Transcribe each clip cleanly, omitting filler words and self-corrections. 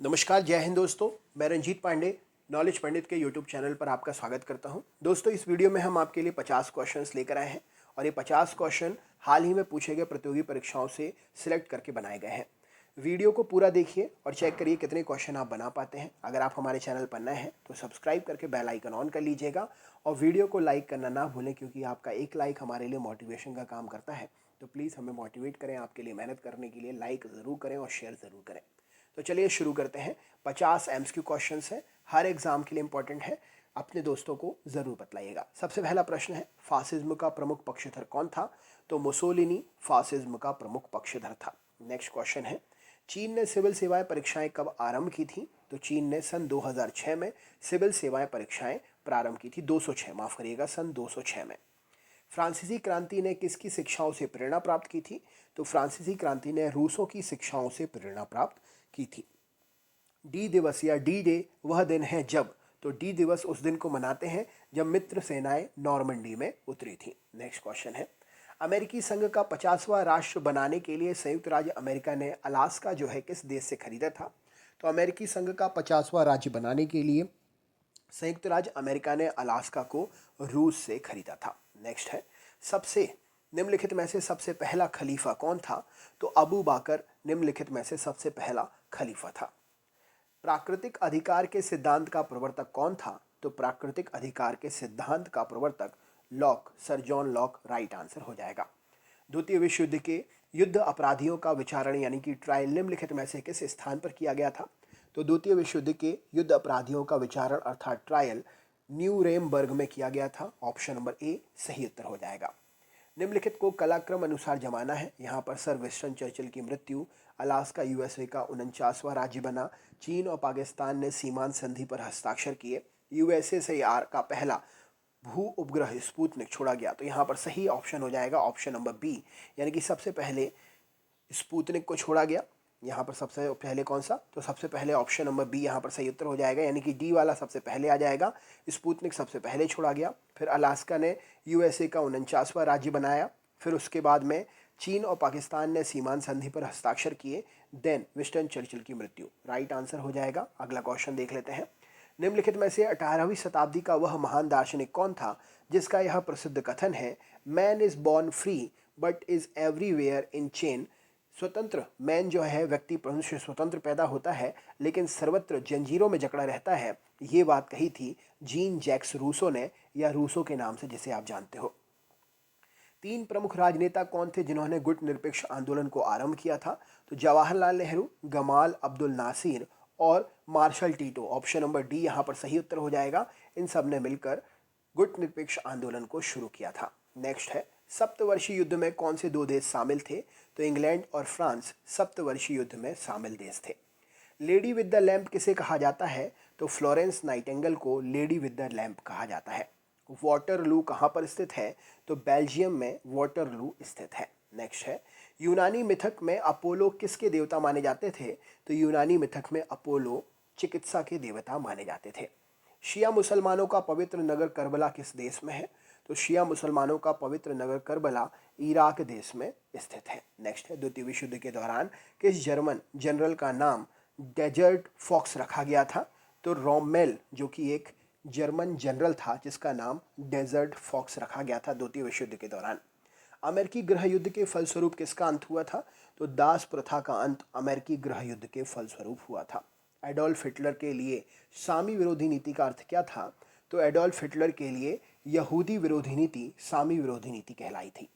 नमस्कार, जय हिंद दोस्तों। मैं रंजीत पांडे नॉलेज पंडित के यूट्यूब चैनल पर आपका स्वागत करता हूं। दोस्तों, इस वीडियो में हम आपके लिए 50 क्वेश्चंस लेकर आए हैं और ये 50 क्वेश्चन हाल ही में पूछे गए प्रतियोगी परीक्षाओं से सिलेक्ट करके बनाए गए हैं। वीडियो को पूरा देखिए और चेक करिए कितने क्वेश्चन आप बना पाते हैं। अगर आप हमारे चैनल पर नए हैं तो सब्सक्राइब करके बेल आइकन ऑन कर लीजिएगा और वीडियो को लाइक करना ना भूलें, क्योंकि आपका एक लाइक हमारे लिए मोटिवेशन का काम करता है। तो प्लीज़ हमें मोटिवेट करें, आपके लिए मेहनत करने के लिए लाइक ज़रूर करें और शेयर ज़रूर करें। तो चलिए शुरू करते हैं। 50 एमसीक्यू क्वेश्चंस हैं, हर एग्जाम के लिए इंपॉर्टेंट है। अपने दोस्तों को ज़रूर बतलाइएगा। सबसे पहला प्रश्न है, फासिज्म का प्रमुख पक्षधर कौन था? तो मुसोलिनी फासिज्म का प्रमुख पक्षधर था। नेक्स्ट क्वेश्चन है, चीन ने सिविल सेवाएं परीक्षाएं कब आरंभ की थी? तो चीन ने सन 2006 में सिविल सेवाएं परीक्षाएं प्रारंभ की थी। 206, माफ़ करिएगा, सन 206 में। फ्रांसीसी क्रांति ने किसकी शिक्षाओं से प्रेरणा प्राप्त की थी? तो फ्रांसीसी क्रांति ने रूसों की शिक्षाओं से प्रेरणा प्राप्त की थी। डी दिवस या डी डे वह दिन है जब, तो डी दिवस उस दिन को मनाते हैं जब मित्र सेनाएं नॉर्मंडी में उतरी थी। नेक्स्ट क्वेश्चन है, अमेरिकी संघ का 50वां राष्ट्र बनाने के लिए संयुक्त राज्य अमेरिका ने अलास्का जो है किस देश से खरीदा था? तो अमेरिकी संघ का 50वां राज्य बनाने के लिए संयुक्त राज्य अमेरिका ने अलास्का को रूस से खरीदा था। नेक्स्ट है, सबसे निम्नलिखित में से सबसे पहला खलीफा कौन था? तो अबू बकर निम्नलिखित में से सबसे पहला खलीफा था। प्राकृतिक अधिकार के सिद्धांत का प्रवर्तक कौन था? तो प्राकृतिक अधिकार के सिद्धांत का प्रवर्तक lock, sir John Locke right answer हो जाएगा। द्वितीय विश्व युद्ध के युद्ध अपराधियों का विचारण यानी कि ट्रायल निम्नलिखित में से किस स्थान पर किया गया था? तो द्वितीय विश्व युद्ध के युद्ध अपराधियों का विचारण अर्थात ट्रायल न्यूरेमबर्ग में किया गया था। ऑप्शन नंबर ए सही उत्तर हो जाएगा। निम्नलिखित को कलाक्रम अनुसार जमाना है। यहाँ पर सर विंस्टन चर्चिल की मृत्यु, अलास्का यूएसए का 49वां राज्य बना, चीन और पाकिस्तान ने सीमांत संधि पर हस्ताक्षर किए, यूएसए से आर का पहला भू उपग्रह स्पुतनिक छोड़ा गया। तो यहाँ पर सही ऑप्शन हो जाएगा ऑप्शन नंबर बी, यानी कि सबसे पहले स्पुतनिक को छोड़ा गया। यहाँ पर सबसे पहले कौन सा? तो सबसे पहले ऑप्शन नंबर बी यहाँ पर सही उत्तर हो जाएगा, यानी कि डी वाला सबसे पहले आ जाएगा। स्पुतनिक सबसे पहले छोड़ा गया, फिर अलास्का ने यूएसए का 49वां राज्य बनाया, फिर उसके बाद में चीन और पाकिस्तान ने सीमांत संधि पर हस्ताक्षर किए, देन विंस्टन चर्चिल की मृत्यु। राइट आंसर हो जाएगा। अगला क्वेश्चन देख लेते हैं। निम्नलिखित में से 18वीं शताब्दी का वह महान दार्शनिक कौन था जिसका यह प्रसिद्ध कथन है, man is born free but is everywhere in chain? स्वतंत्र मैन जो है, व्यक्ति मनुष्य स्वतंत्र पैदा होता है लेकिन सर्वत्र जंजीरों में जकड़ा रहता है। ये बात कही थी जीन जैक्स रूसो ने, या रूसो के नाम से जिसे आप जानते हो। 3 प्रमुख राजनेता कौन थे जिन्होंने गुट निरपेक्ष आंदोलन को आरंभ किया था? तो Jawaharlal Nehru, Gamal Abdel Nasser और Marshal Tito. Option number D यहाँ पर सही उत्तर हो जाएगा। इन सब ने मिलकर गुट निरपेक्ष आंदोलन को शुरू किया था। नेक्स्ट है, सप्तवर्षीय युद्ध में कौन से 2 देश शामिल थे? तो इंग्लैंड और फ्रांस सप्तवर्षीय युद्ध में शामिल देश थे। लेडी विद द लैम्प किसे कहा जाता है? तो फ्लोरेंस नाइटिंगेल को लेडी विद द लैम्प कहा जाता है। वाटरलू कहाँ पर स्थित है? तो बेल्जियम में वाटरलू स्थित है। नेक्स्ट है, यूनानी मिथक में अपोलो किसके देवता माने जाते थे? तो यूनानी मिथक में अपोलो चिकित्सा के देवता माने जाते थे। शिया मुसलमानों का पवित्र नगर करबला किस देश में है? तो शिया मुसलमानों का पवित्र नगर करबला इराक देश में स्थित है। नेक्स्ट है, द्वितीय विश्व युद्ध के दौरान किस जर्मन जनरल का नाम डेजर्ट फॉक्स रखा गया था? तो रोमेल जो कि एक जर्मन जनरल था जिसका नाम डेजर्ट फॉक्स रखा गया था द्वितीय विश्व युद्ध के दौरान। अमेरिकी गृह युद्ध के फलस्वरूप किसका अंत हुआ था? तो दास प्रथा का अंत अमेरिकी गृह युद्ध के फलस्वरूप हुआ था। एडोल्फ हिटलर के लिए सामी विरोधी नीति का अर्थ क्या था? तो एडोल्फ हिटलर के लिए यहूदी विरोधी नीति सामी विरोधी नीति कहलाई थी।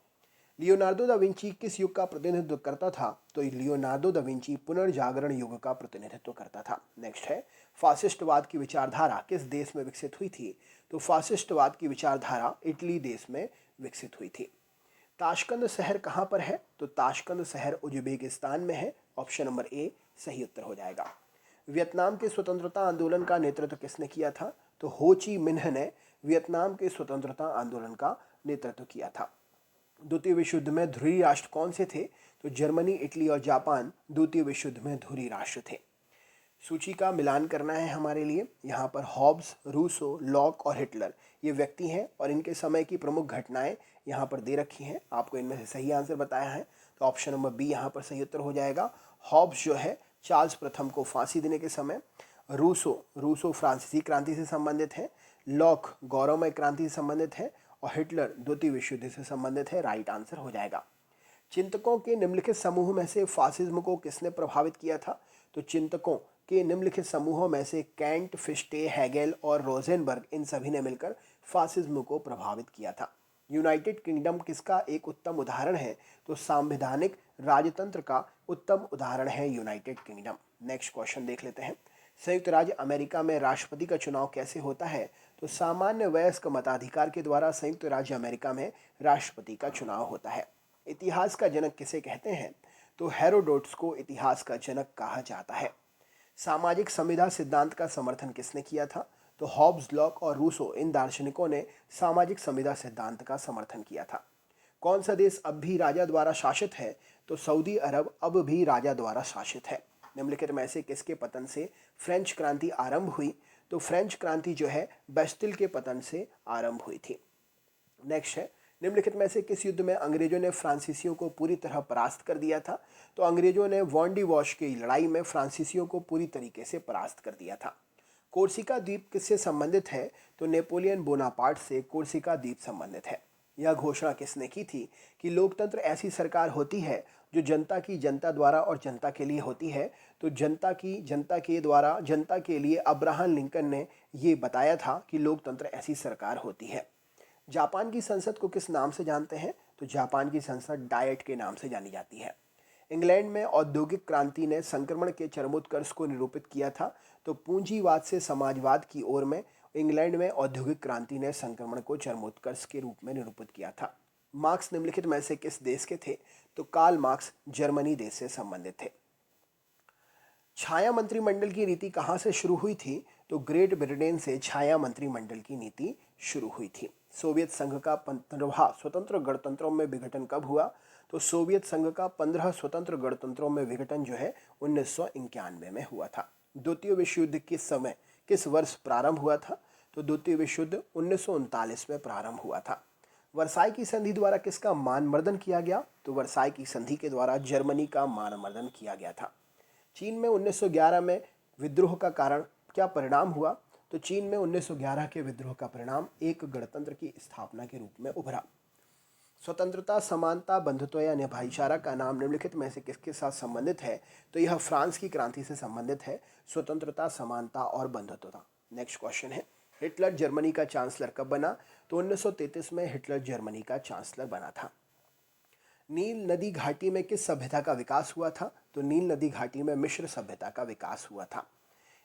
लियोनार्डो दा विंची किस युग का प्रतिनिधित्व करता था? तो लियोनार्डो दा विंची पुनर्जागरण युग का प्रतिनिधित्व करता था। नेक्स्ट है, फासिस्टवाद की विचारधारा किस देश में विकसित हुई थी? तो फासिस्टवाद की विचारधारा इटली देश में विकसित हुई थी। ताशकंद शहर कहाँ पर है? तो ताशकंद शहर उज्बेकिस्तान में है। ऑप्शन नंबर ए सही उत्तर हो जाएगा। वियतनाम के स्वतंत्रता आंदोलन का नेतृत्व किसने किया था? तो हो ची मिन्ह ने वियतनाम के स्वतंत्रता आंदोलन का नेतृत्व किया था। द्वितीय विश्व युद्ध में ध्रुवी राष्ट्र कौन से थे? तो जर्मनी, इटली और जापान द्वितीय विश्व युद्ध में ध्रुवी राष्ट्र थे। सूची का मिलान करना है हमारे लिए। यहाँ पर हॉब्स, रूसो, लॉक और हिटलर ये व्यक्ति हैं और इनके समय की प्रमुख घटनाएं यहाँ पर दे रखी हैं। आपको इनमें से सही आंसर बताया है, तो ऑप्शन नंबर बी यहाँ पर सही उत्तर हो जाएगा। हॉब्स जो है चार्ल्स प्रथम को फांसी देने के समय। रूसो फ्रांसीसी क्रांति से संबंधित है। लॉक गौरवमय क्रांति से संबंधित है। और हिटलर द्वितीय विश्व युद्ध से संबंधित है। राइट आंसर हो जाएगा। चिंतकों के निम्नलिखित समूह में से फासिज्म को किसने प्रभावित किया था? तो चिंतकों के निम्नलिखित समूहों में से कैंट, फिश्टे, हेगेल और रोजेनबर्ग, इन सभी ने मिलकर फासिज्म को प्रभावित किया था। यूनाइटेड किंगडम किसका एक उत्तम उदाहरण है? तो संवैधानिक राजतंत्र का उत्तम उदाहरण है यूनाइटेड किंगडम। नेक्स्ट क्वेश्चन देख लेते हैं। संयुक्त राज्य अमेरिका में राष्ट्रपति का चुनाव कैसे होता है? तो सामान्य वयस्क मताधिकार के द्वारा संयुक्त राज्य अमेरिका में राष्ट्रपति का चुनाव होता है। इतिहास का जनक किसे कहते हैं? तो हेरोडोटस को इतिहास का जनक कहा जाता है। सामाजिक संविदा सिद्धांत का समर्थन किसने किया था? तो हॉब्स, लॉक और रूसो, इन दार्शनिकों ने सामाजिक संविदा सिद्धांत का समर्थन किया था। कौन सा देश अब भी राजा द्वारा शासित है? तो सऊदी अरब अब भी राजा द्वारा शासित है। निम्नलिखित में से किसके पतन से फ्रेंच क्रांति आरंभ हुई? तो फ्रेंच क्रांति जो है बेस्टिल के पतन से आरंभ हुई थी। नेक्स्ट है, निम्नलिखित में से किस युद्ध में अंग्रेजों ने फ्रांसीसियों को पूरी तरह परास्त कर दिया था? तो अंग्रेजों ने वॉन्डिवॉश की लड़ाई में फ्रांसीसियों को पूरी तरीके से परास्त कर दिया था। कोर्सिका द्वीप किससे संबंधित है? तो नेपोलियन बोनापार्ट से कोर्सिका द्वीप संबंधित है। यह घोषणा किसने की थी कि लोकतंत्र ऐसी सरकार होती है जो जनता की जनता द्वारा और जनता के लिए होती है? तो जनता की जनता के द्वारा जनता के लिए अब्राहम लिंकन ने ये बताया था कि लोकतंत्र ऐसी सरकार होती है। जापान की संसद को किस नाम से जानते हैं? तो जापान की संसद डायट के नाम से जानी जाती है। इंग्लैंड में औद्योगिक क्रांति ने संक्रमण के चरमोत्कर्ष को निरूपित किया था। तो पूंजीवाद से समाजवाद की ओर में इंग्लैंड में औद्योगिक क्रांति ने संक्रमण को चरमोत्कर्ष के रूप में निरूपित किया था। मार्क्स निम्नलिखित में से किस देश के थे? तो कार्ल मार्क्स जर्मनी देश से संबंधित थे। छाया मंत्रिमंडल की रीति कहाँ से शुरू हुई थी? तो ग्रेट ब्रिटेन से छाया मंत्रिमंडल की नीति शुरू हुई थी। सोवियत संघ का 15वां स्वतंत्र गणतंत्रों में विघटन कब हुआ? तो सोवियत संघ का 15 स्वतंत्र गणतंत्रों में विघटन जो है 1991 में हुआ था। द्वितीय विश्व युद्ध किस वर्ष प्रारंभ हुआ था? तो द्वितीय विश्व युद्ध 1939 में प्रारंभ हुआ था। वर्साई की संधि द्वारा किसका मानमर्दन किया गया? तो वर्साई की संधि के द्वारा जर्मनी का मानमर्दन किया गया था। चीन में 1911 में विद्रोह का कारण क्या परिणाम हुआ? तो चीन में 1911 के विद्रोह का परिणाम एक गणतंत्र की स्थापना के रूप में उभरा। स्वतंत्रता, समानता, बंधुत्व यानी भाईचारा का नाम निम्नलिखित में से किसके साथ संबंधित है? तो यह फ्रांस की क्रांति से संबंधित है। स्वतंत्रता, समानता और बंधुत्वता। नेक्स्ट क्वेश्चन है, हिटलर जर्मनी का चांसलर कब बना? तो 1933 में हिटलर जर्मनी का चांसलर बना था। नील नदी घाटी में किस सभ्यता का विकास हुआ था? तो नील नदी घाटी में मिस्र सभ्यता का विकास हुआ था।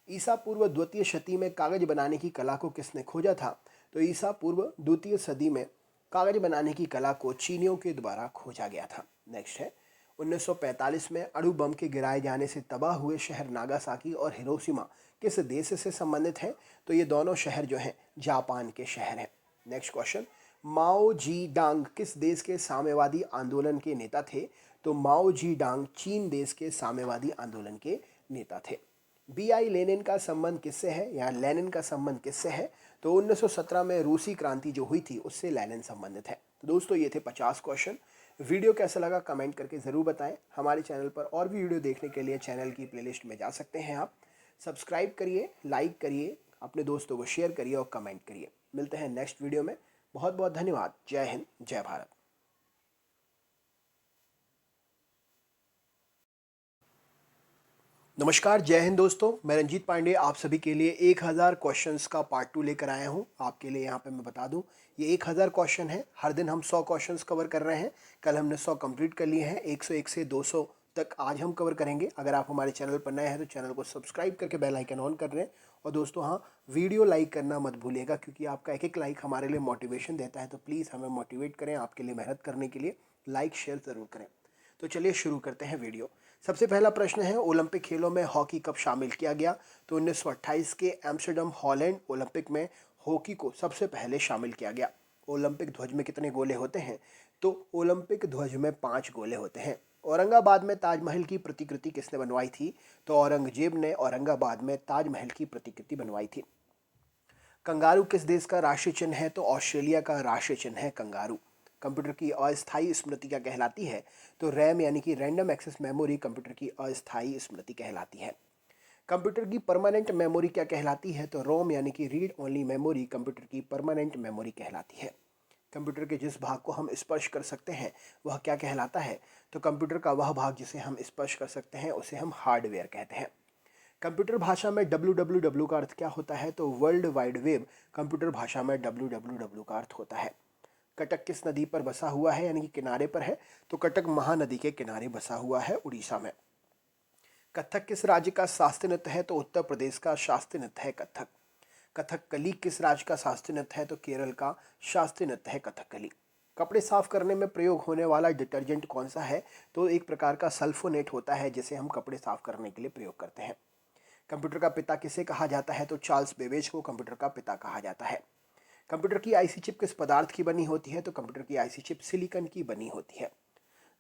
ईसा पूर्व द्वितीय शती में कागज बनाने की कला को किसने खोजा था? तो ईसा पूर्व द्वितीय सदी में कागज बनाने की कला को चीनियों के द्वारा खोजा गया था। नेक्स्ट है, 1945 में अणु बम के गिराए जाने से तबाह हुए शहर नागासाकी और हिरोशिमा किस देश से संबंधित हैं? तो ये दोनों शहर जो हैं जापान के शहर हैं। नेक्स्ट क्वेश्चन, माओ जी डांग किस देश के साम्यवादी आंदोलन के नेता थे? तो माओ जी डांग चीन देश के साम्यवादी आंदोलन के नेता थे। बीआई लेनिन का संबंध किससे है या लेनिन का संबंध किससे है? तो 1917 में रूसी क्रांति जो हुई थी उससे लेनिन संबंधित है। तो दोस्तों ये थे 50 क्वेश्चन। वीडियो कैसा लगा कमेंट करके ज़रूर बताएं। हमारे चैनल पर और भी वीडियो देखने के लिए चैनल की प्लेलिस्ट में जा सकते हैं आप। सब्सक्राइब करिए, लाइक करिए, अपने दोस्तों को शेयर करिए और कमेंट करिए। मिलते हैं नेक्स्ट वीडियो में। बहुत बहुत धन्यवाद। जय हिंद, जय भारत। नमस्कार, जय हिंद दोस्तों। मैं रंजीत पांडे आप सभी के लिए 1000 क्वेश्चंस का पार्ट 2 लेकर आया हूं। आपके लिए यहां पे मैं बता दूं, ये 1000 क्वेश्चन है। हर दिन हम 100 क्वेश्चंस कवर कर रहे हैं। कल हमने 100 कंप्लीट कर लिए हैं। 101 से 200 तक आज हम कवर करेंगे। अगर आप हमारे चैनल पर नए हैं तो चैनल को सब्सक्राइब करके बेल आइकन ऑन कर लें। और दोस्तों हाँ, वीडियो लाइक करना मत भूलिएगा, क्योंकि आपका एक लाइक हमारे लिए मोटिवेशन देता है। तो प्लीज़ हमें मोटिवेट करें, आपके लिए मेहनत करने के लिए लाइक शेयर ज़रूर करें। तो चलिए शुरू करते हैं वीडियो। सबसे पहला प्रश्न है, ओलंपिक खेलों में हॉकी कब शामिल किया गया? तो 1928 के एम्स्टर्डम हॉलैंड ओलंपिक में हॉकी को सबसे पहले शामिल किया गया। ओलंपिक ध्वज में कितने गोले होते हैं? तो ओलंपिक ध्वज में 5 गोले होते हैं। औरंगाबाद में ताजमहल की प्रतिकृति किसने बनवाई थी? तो औरंगजेब ने औरंगाबाद में ताजमहल की प्रतिकृति बनवाई थी। कंगारू किस देश का राष्ट्रीय चिन्ह है? तो ऑस्ट्रेलिया का राष्ट्रीय चिन्ह है कंगारू। कंप्यूटर की अस्थायी स्मृति क्या कहलाती है? तो रैम यानी कि रैंडम एक्सेस मेमोरी कंप्यूटर की अस्थायी स्मृति कहलाती है। कंप्यूटर की परमानेंट मेमोरी क्या कहलाती है? तो रोम यानी कि रीड ओनली मेमोरी कंप्यूटर की परमानेंट मेमोरी कहलाती है। कंप्यूटर के जिस भाग को हम स्पर्श कर सकते हैं वह क्या कहलाता है? तो कंप्यूटर का वह भाग जिसे हम स्पर्श कर सकते हैं उसे हम हार्डवेयर कहते हैं। कंप्यूटर भाषा में www का अर्थ क्या होता है? तो वर्ल्ड वाइड वेब कंप्यूटर भाषा में www का अर्थ होता है। कटक किस नदी पर बसा हुआ है यानी कि किनारे पर है? तो कटक महानदी के किनारे बसा हुआ है उड़ीसा में। कथक किस राज्य का शास्त्रीय नृत्य है? तो उत्तर प्रदेश का शास्त्रीय नृत्य है कथक। कथकली किस राज्य का शास्त्रीय नृत्य है? तो केरल का शास्त्रीय नृत्य है कथकली। कपड़े साफ करने में प्रयोग होने वाला डिटर्जेंट कौन सा है? तो एक प्रकार का सल्फोनेट होता है जिसे हम कपड़े साफ करने के लिए प्रयोग करते हैं। कंप्यूटर का पिता किसे कहा जाता है? तो चार्ल्स बेबेज को कंप्यूटर का पिता कहा जाता है। कंप्यूटर की आईसी चिप किस पदार्थ की बनी होती है? तो कंप्यूटर की आईसी चिप सिलिकॉन की बनी होती है।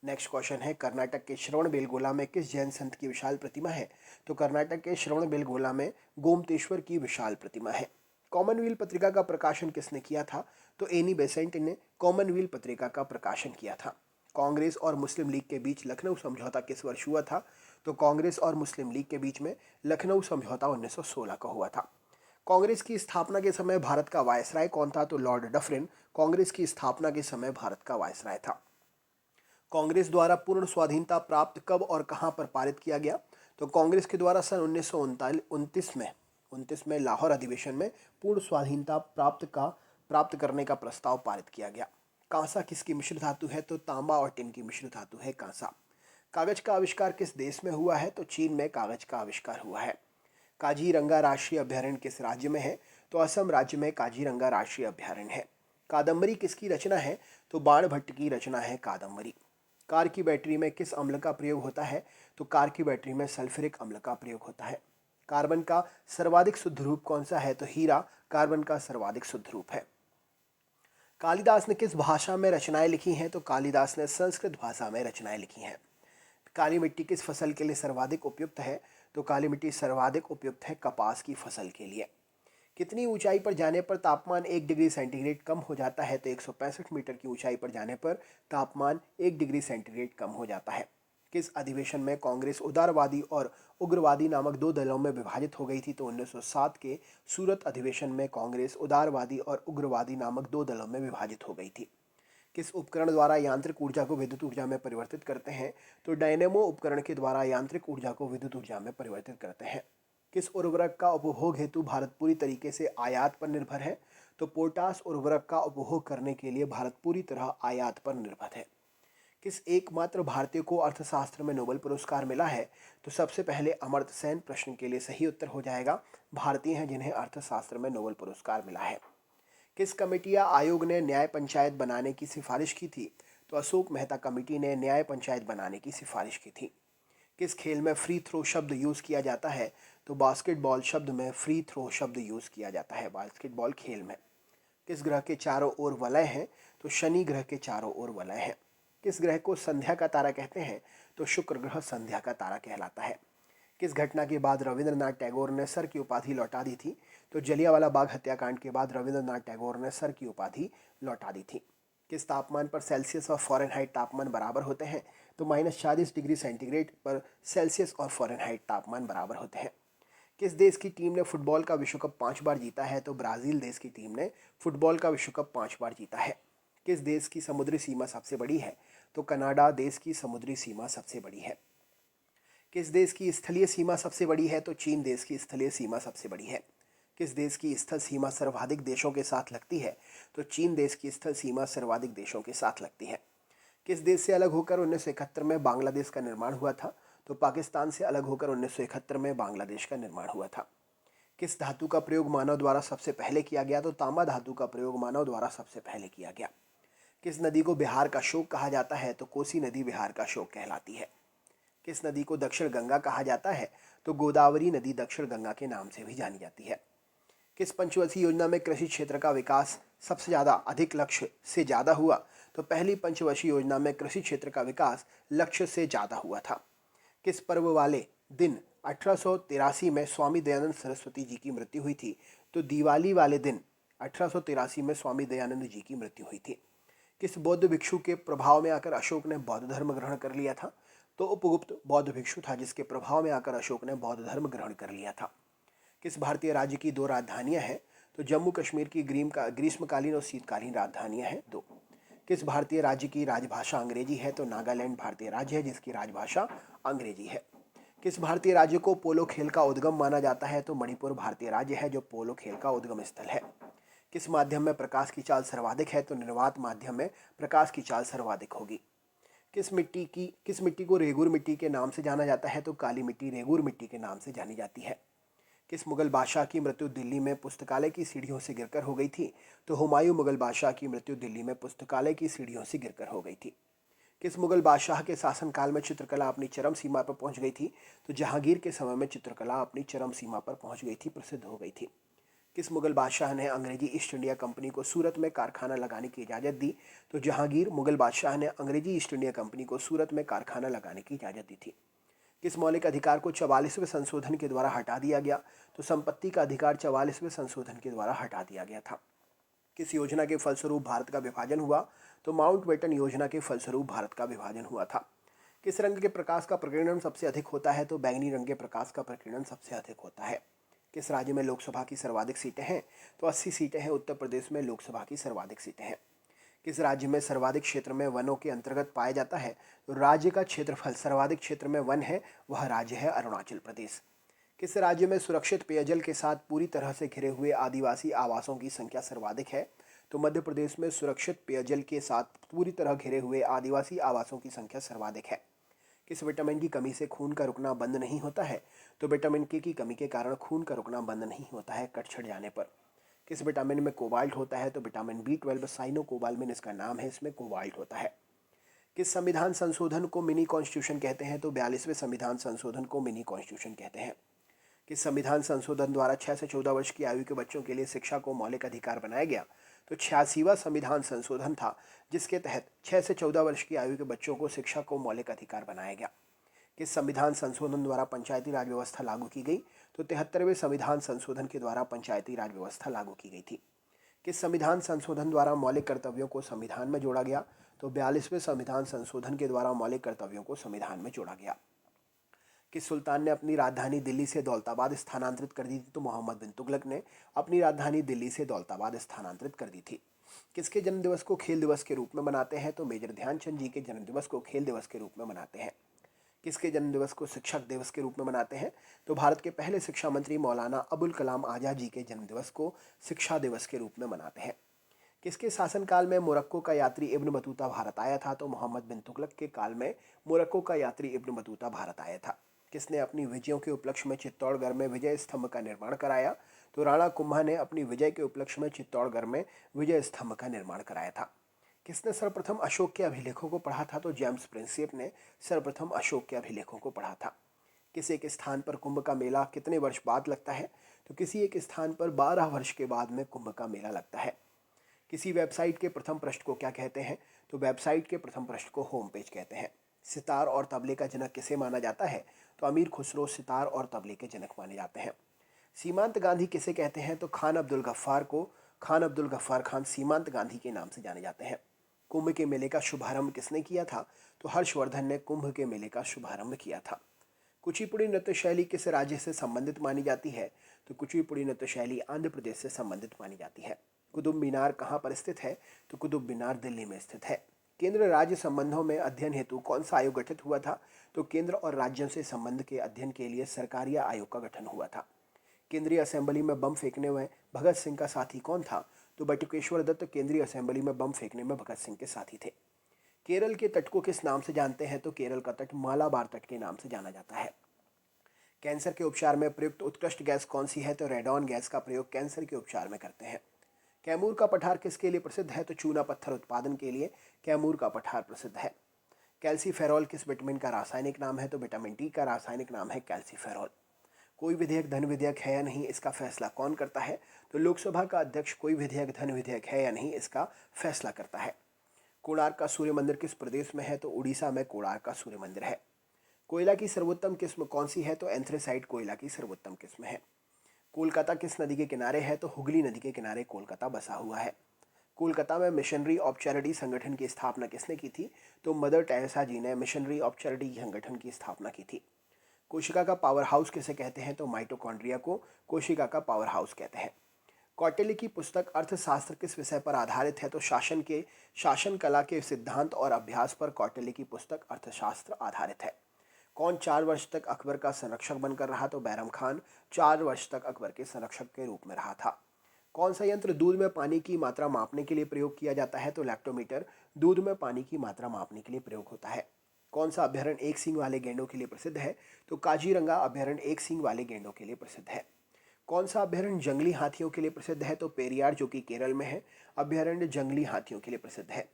नेक्स्ट क्वेश्चन है, कर्नाटक के श्रवणबेलगोला में किस जैन संत की विशाल प्रतिमा है? तो कर्नाटक के श्रवणबेलगोला में गोमतेश्वर की विशाल प्रतिमा है। कॉमनवेल्थ पत्रिका का प्रकाशन किसने किया था? तो एनी बेसेंट ने कॉमनवेल्थ पत्रिका का प्रकाशन किया था। कांग्रेस और मुस्लिम लीग के बीच लखनऊ समझौता किस वर्ष हुआ था? तो कांग्रेस और मुस्लिम लीग के बीच में लखनऊ समझौता 1916 का हुआ था। कांग्रेस की स्थापना के समय भारत का वायसराय कौन था? तो लॉर्ड डफरिन कांग्रेस की स्थापना के समय भारत का वायसराय था। कांग्रेस द्वारा पूर्ण स्वाधीनता प्राप्त कब और कहां पर पारित किया गया? तो कांग्रेस के द्वारा सन 1929 में लाहौर अधिवेशन में पूर्ण स्वाधीनता प्राप्त करने का प्रस्ताव पारित किया गया। कांसा किसकी मिश्र धातु है? तो तांबा और टिन की मिश्र धातु है कांसा। कागज का आविष्कार किस देश में हुआ है? तो चीन में कागज का आविष्कार हुआ है। काजीरंगा राष्ट्रीय अभयारण्य किस राज्य में है? तो असम राज्य में काजीरंगा राष्ट्रीय अभयारण्य है। कादम्बरी किसकी रचना है? तो बाणभट्ट की रचना है कादम्बरी। कार की बैटरी में किस अम्ल का प्रयोग होता है? तो कार की बैटरी में सल्फ्यूरिक अम्ल का प्रयोग होता है। कार्बन का सर्वाधिक शुद्ध रूप कौन सा है? तो हीरा कार्बन का सर्वाधिक शुद्ध रूप है। कालिदास ने किस भाषा में रचनाएं लिखी हैं? तो कालिदास ने संस्कृत भाषा में रचनाएं लिखी हैं। काली मिट्टी किस फसल के लिए सर्वाधिक उपयुक्त है? तो काली मिट्टी सर्वाधिक उपयुक्त है कपास की फसल के लिए। कितनी ऊंचाई पर जाने पर तापमान 1 डिग्री सेंटीग्रेड कम हो जाता है? तो 165 मीटर की ऊंचाई पर जाने पर तापमान 1 डिग्री सेंटीग्रेड कम हो जाता है। किस अधिवेशन में कांग्रेस उदारवादी और उग्रवादी नामक दो दलों में विभाजित हो गई थी? तो 1907 के सूरत अधिवेशन में कांग्रेस उदारवादी और उग्रवादी नामक दो दलों में विभाजित हो गई थी। किस उपकरण द्वारा यांत्रिक ऊर्जा को विद्युत ऊर्जा में परिवर्तित करते हैं? तो डायनेमो उपकरण के द्वारा यांत्रिक ऊर्जा को विद्युत ऊर्जा में परिवर्तित करते हैं। किस उर्वरक का उपभोग हेतु भारत पूरी तरीके से आयात पर निर्भर है? तो पोटास उर्वरक का उपभोग करने के लिए भारत पूरी तरह आयात पर निर्भर है। किस एकमात्र भारतीय को अर्थशास्त्र में नोबेल पुरस्कार मिला है? तो सबसे पहले अमर्त्य सेन। प्रश्न के लिए सही उत्तर हो जाएगा भारतीय हैं जिन्हें अर्थशास्त्र में नोबेल पुरस्कार मिला है। किस कमेटी या आयोग ने न्याय पंचायत बनाने की सिफारिश की थी? तो अशोक मेहता कमेटी ने न्याय पंचायत बनाने की सिफारिश की थी। किस खेल में फ्री थ्रो शब्द यूज़ किया जाता है? तो बास्केटबॉल शब्द में फ्री थ्रो शब्द यूज़ किया जाता है बास्केटबॉल खेल में। किस ग्रह के चारों ओर वलय हैं? तो शनि ग्रह के चारों ओर वलय है। किस ग्रह को संध्या का तारा कहते हैं? तो शुक्र ग्रह संध्या का तारा कहलाता है। किस घटना के बाद रविंद्रनाथ टैगोर ने सर की उपाधि लौटा दी थी? तो जलियांवाला बाग हत्याकांड के बाद रविंद्रनाथ टैगोर ने सर की उपाधि लौटा दी थी। किस तापमान पर सेल्सियस और फ़ारेनहाइट तापमान बराबर होते हैं? तो -40 डिग्री सेंटीग्रेड पर सेल्सियस और फ़ारेनहाइट तापमान बराबर होते हैं। किस देश की टीम ने फुटबॉल का विश्व कप 5 बार जीता है? तो ब्राज़ील देश की टीम ने फुटबॉल का विश्व कप 5 बार जीता है। किस देश की समुद्री सीमा सबसे बड़ी है? तो कनाडा देश की समुद्री सीमा सबसे बड़ी है। किस देश की स्थलीय सीमा सबसे बड़ी है? तो चीन देश की स्थलीय सीमा सबसे बड़ी है। किस देश की स्थल सीमा सर्वाधिक देशों के साथ लगती है? तो चीन देश की स्थल सीमा सर्वाधिक देशों के साथ लगती है। किस देश से अलग होकर 1971 में बांग्लादेश का निर्माण हुआ था? तो पाकिस्तान से अलग होकर 1971 में बांग्लादेश का निर्माण हुआ था। किस धातु का प्रयोग मानव द्वारा सबसे पहले किया गया? तो तांबा धातु का प्रयोग मानव द्वारा सबसे पहले किया गया। किस नदी को बिहार का शोक कहा जाता है? तो कोसी नदी बिहार का शोक कहलाती है। किस नदी को दक्षिण गंगा कहा जाता है? तो गोदावरी नदी दक्षिण गंगा के नाम से भी जानी जाती है। किस पंचवर्षीय योजना में कृषि क्षेत्र का विकास सबसे ज़्यादा अधिक लक्ष्य से ज़्यादा हुआ? तो पहली पंचवर्षीय योजना में कृषि क्षेत्र का विकास लक्ष्य से ज़्यादा हुआ था। किस पर्व वाले दिन 1883 में स्वामी दयानंद सरस्वती जी की मृत्यु हुई थी? तो दिवाली वाले दिन 1883 में स्वामी दयानंद जी की मृत्यु हुई थी। किस बौद्ध भिक्षु के प्रभाव में आकर अशोक ने बौद्ध धर्म ग्रहण कर लिया था? तो उपगुप्त बौद्ध भिक्षु था जिसके प्रभाव में आकर अशोक ने बौद्ध धर्म ग्रहण कर लिया था। किस भारतीय राज्य की दो राजधानियां हैं? तो जम्मू कश्मीर की ग्रीष्मकालीन और शीतकालीन राजधानियां हैं दो। किस भारतीय राज्य की राजभाषा अंग्रेजी है? तो नागालैंड भारतीय राज्य है जिसकी राजभाषा अंग्रेजी है। किस भारतीय राज्य को पोलो खेल का उद्गम माना जाता है? तो मणिपुर भारतीय राज्य है जो पोलो खेल का उद्गम स्थल है। किस माध्यम में प्रकाश की चाल सर्वाधिक है? तो निर्वात माध्यम में प्रकाश की चाल सर्वाधिक होगी। किस मिट्टी को रेगुर मिट्टी के नाम से जाना जाता है? तो काली मिट्टी रेगुर मिट्टी के नाम से जानी जाती है। किस मुगल बादशाह की मृत्यु दिल्ली में पुस्तकालय की सीढ़ियों से गिरकर हो गई थी? तो हुमायूं मुगल बादशाह की मृत्यु दिल्ली में पुस्तकालय की सीढ़ियों से गिरकर हो गई थी। किस मुगल बादशाह के शासनकाल में चित्रकला अपनी चरम सीमा पर पहुंच गई थी? तो जहांगीर के समय में चित्रकला अपनी चरम सीमा पर पहुंच गई थी, प्रसिद्ध हो गई थी। किस मुगल बादशाह ने अंग्रेजी ईस्ट इंडिया कंपनी को सूरत में कारखाना लगाने की इजाज़त दी? तो जहांगीर मुगल बादशाह ने अंग्रेजी ईस्ट इंडिया कंपनी को सूरत में कारखाना लगाने की इजाज़त दी थी। किस मौलिक अधिकार को 44वें संशोधन के द्वारा हटा दिया गया? तो संपत्ति का अधिकार 44वें संशोधन के द्वारा हटा दिया गया था। किस योजना के फलस्वरूप भारत का विभाजन हुआ? तो माउंटबेटन योजना के फलस्वरूप भारत का विभाजन हुआ था। किस रंग के प्रकाश का प्रकीर्णन सबसे अधिक होता है? तो बैंगनी रंग के प्रकाश का प्रकीर्णन सबसे अधिक होता है। किस राज्य में लोकसभा की सर्वाधिक सीटें हैं? तो 80 सीटें हैं। उत्तर प्रदेश में लोकसभा की सर्वाधिक सीटें हैं। किस राज्य में सर्वाधिक क्षेत्र में वनों के अंतर्गत पाया जाता है? तो राज्य का क्षेत्रफल सर्वाधिक क्षेत्र में वन है, वह राज्य है अरुणाचल प्रदेश। किस राज्य में सुरक्षित पेयजल के साथ पूरी तरह से घिरे हुए आदिवासी आवासों की संख्या सर्वाधिक है? तो मध्य प्रदेश में सुरक्षित पेयजल के साथ पूरी तरह घिरे हुए आदिवासी आवासों की संख्या सर्वाधिक है। किस विटामिन की कमी से खून का रुकना बंद नहीं होता है? तो विटामिन के की कमी के कारण खून का रुकना बंद नहीं होता है कट छट जाने पर। किस विटामिन में कोबाल्ट होता है? तो विटामिन B12 साइनोकोबाल्मिन इसका नाम है, इसमें कोबाल्ट होता है। किस संविधान संशोधन को मिनी कॉन्स्टिट्यूशन कहते हैं? तो 42वें संविधान संशोधन को मिनी कॉन्स्टिट्यूशन कहते हैं। किस संविधान संशोधन द्वारा 6 से 14 वर्ष की आयु के बच्चों के लिए शिक्षा को मौलिक अधिकार बनाया गया? तो 86वां संविधान संशोधन था जिसके तहत 6 से 14 वर्ष की आयु के बच्चों को शिक्षा को मौलिक अधिकार बनाया गया। किस संविधान संशोधन द्वारा पंचायती राज व्यवस्था लागू की गई? तो 73वें संविधान संशोधन के द्वारा पंचायती राज व्यवस्था लागू की गई थी। किस संविधान संशोधन द्वारा मौलिक कर्तव्यों को संविधान में जोड़ा गया? तो 42वें संविधान संशोधन के द्वारा मौलिक कर्तव्यों को संविधान में जोड़ा गया। किस सुल्तान ने अपनी राजधानी दिल्ली से दौलताबाद स्थानांतरित कर दी थी? तो मोहम्मद बिन तुगलक ने अपनी राजधानी दिल्ली से दौलताबाद स्थानांतरित कर दी थी। किसके जन्मदिवस को खेल दिवस के रूप में मनाते हैं? तो मेजर ध्यानचंद जी के जन्मदिवस को खेल दिवस के रूप में मनाते हैं। किसके जन्मदिवस को शिक्षक दिवस के रूप में मनाते हैं? तो भारत के पहले शिक्षा मंत्री मौलाना अबुल कलाम आज़ाद जी के जन्मदिवस को शिक्षा दिवस के रूप में मनाते हैं। किसके शासनकाल में मोरक्को का यात्री इब्न बतूता भारत आया था? तो मोहम्मद बिन तुगलक के काल में मोरक्को का यात्री इब्न बतूता भारत आया था। किसने अपनी विजयों के उपलक्ष्य में चित्तौड़गढ़ में विजय स्तंभ का निर्माण कराया? तो राणा कुंभा ने अपनी विजय के उपलक्ष्य में चित्तौड़गढ़ में विजय स्तंभ का निर्माण कराया था। किसने सर्वप्रथम अशोक के अभिलेखों को पढ़ा था? तो जेम्स प्रिंसेप ने सर्वप्रथम अशोक के अभिलेखों को पढ़ा था। किस एक स्थान पर कुंभ का मेला कितने वर्ष बाद लगता है? तो किसी एक स्थान पर 12 वर्ष के बाद में कुंभ का मेला लगता है। किसी वेबसाइट के प्रथम पृष्ठ को क्या कहते हैं? तो वेबसाइट के प्रथम पृष्ठ को होम पेज कहते हैं। सितार और तबले का जनक किसे माना जाता है? तो अमीर खुसरो सितार और तबले के जनक माने जाते हैं। सीमांत गांधी किसे कहते हैं? तो खान अब्दुल गफ्फार खान सीमांत गांधी के नाम से जाने जाते हैं। कुंभ के मेले का शुभारंभ किसने किया था? तो हर्षवर्धन ने कुंभ के मेले का शुभारंभ किया था। कुचिपुड़ी नृत्य शैली किस राज्य से संबंधित मानी जाती है? तो कुचिपुड़ी नृत्य शैली आंध्र प्रदेश से संबंधित मानी जाती है। कुतुब मीनार कहाँ पर स्थित है? तो कुतुब मीनार दिल्ली में स्थित है। केंद्र राज्य संबंधों में अध्ययन हेतु कौन सा आयोग गठित हुआ था? तो केंद्र और राज्यों से संबंध के अध्ययन के लिए सरकारीय आयोग का गठन हुआ था। केंद्रीय असेंबली में बम फेंकने में भगत सिंह का साथी कौन था? तो बटुकेश्वर दत्त केंद्रीय असेंबली में बम फेंकने में भगत सिंह के साथी थे। केरल के तट को किस नाम से जानते हैं? तो केरल का तट मालाबार तट के नाम से जाना जाता है। कैंसर के उपचार में प्रयुक्त उत्कृष्ट गैस कौन सी है? तो रेडॉन गैस का प्रयोग कैंसर के उपचार में करते हैं। कैमूर का पठार किसके लिए प्रसिद्ध है? तो चूना पत्थर उत्पादन के लिए कैमूर का पठार प्रसिद्ध है। कैल्सीफेरॉल किस विटामिन का रासायनिक नाम है? तो विटामिन डी का रासायनिक नाम है कैल्सीफेरॉल। कोई विधेयक धन विधेयक है या नहीं, इसका फैसला कौन करता है? तो लोकसभा का अध्यक्ष कोई विधेयक धन विधेयक है या नहीं इसका फैसला करता है। कोणार्क का सूर्य मंदिर किस प्रदेश में है? तो उड़ीसा में कोणार्क का सूर्य मंदिर है। कोयला की सर्वोत्तम किस्म कौन सी है? तो एंथ्रेसाइट कोयला की सर्वोत्तम किस्म है। कोलकाता किस नदी के किनारे है? तो हुगली नदी के किनारे कोलकाता बसा हुआ है। कोलकाता में मिशनरी ऑफ चैरिटी संगठन की स्थापना किसने की थी? तो मदर टेरेसा जी ने मिशनरी ऑफ चैरिटी संगठन की स्थापना की थी। कोशिका का पावर हाउस किसे कहते हैं? तो माइटोकॉन्ड्रिया को कोशिका का पावर हाउस कहते हैं। कौटिल्य की पुस्तक अर्थशास्त्र किस विषय पर आधारित है? तो शासन कला के सिद्धांत और अभ्यास पर कौटिल्य की पुस्तक अर्थशास्त्र आधारित है। कौन 4 वर्ष तक अकबर का संरक्षक बनकर रहा? तो बैरम खान 4 वर्ष तक अकबर के संरक्षक के रूप में रहा था। कौन सा यंत्र दूध में पानी की मात्रा मापने के लिए प्रयोग किया जाता है? तो लैक्टोमीटर दूध में पानी की मात्रा मापने के लिए प्रयोग होता है। कौन सा अभ्यारण्य एक सींग वाले गेंडों के लिए प्रसिद्ध है? तो काजीरंगा अभ्यारण्य एक सींग वाले गेंडों के लिए प्रसिद्ध है। कौन सा अभ्यारण्य जंगली हाथियों के लिए प्रसिद्ध है? तो पेरियार जो कि केरल में है, अभ्यारण्य जंगली हाथियों के लिए प्रसिद्ध है।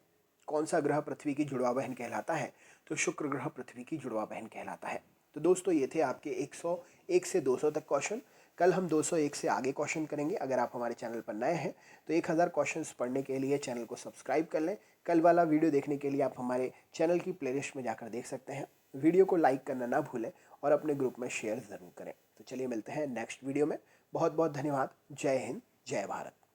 कौन सा ग्रह पृथ्वी की जुड़वा बहन कहलाता है? तो शुक्र ग्रह पृथ्वी की जुड़वा बहन कहलाता है। तो दोस्तों ये थे आपके 101 से 200 तक क्वेश्चन। कल हम 201 से आगे क्वेश्चन करेंगे। अगर आप हमारे चैनल पर नए हैं तो 1000 क्वेश्चंस पढ़ने के लिए चैनल को सब्सक्राइब कर लें। कल वाला वीडियो देखने के लिए आप हमारे चैनल की प्लेलिस्ट में जाकर देख सकते हैं। वीडियो को लाइक करना ना भूलें और अपने ग्रुप में शेयर ज़रूर करें। तो चलिए मिलते हैं नेक्स्ट वीडियो में। बहुत बहुत धन्यवाद। जय हिंद, जय भारत।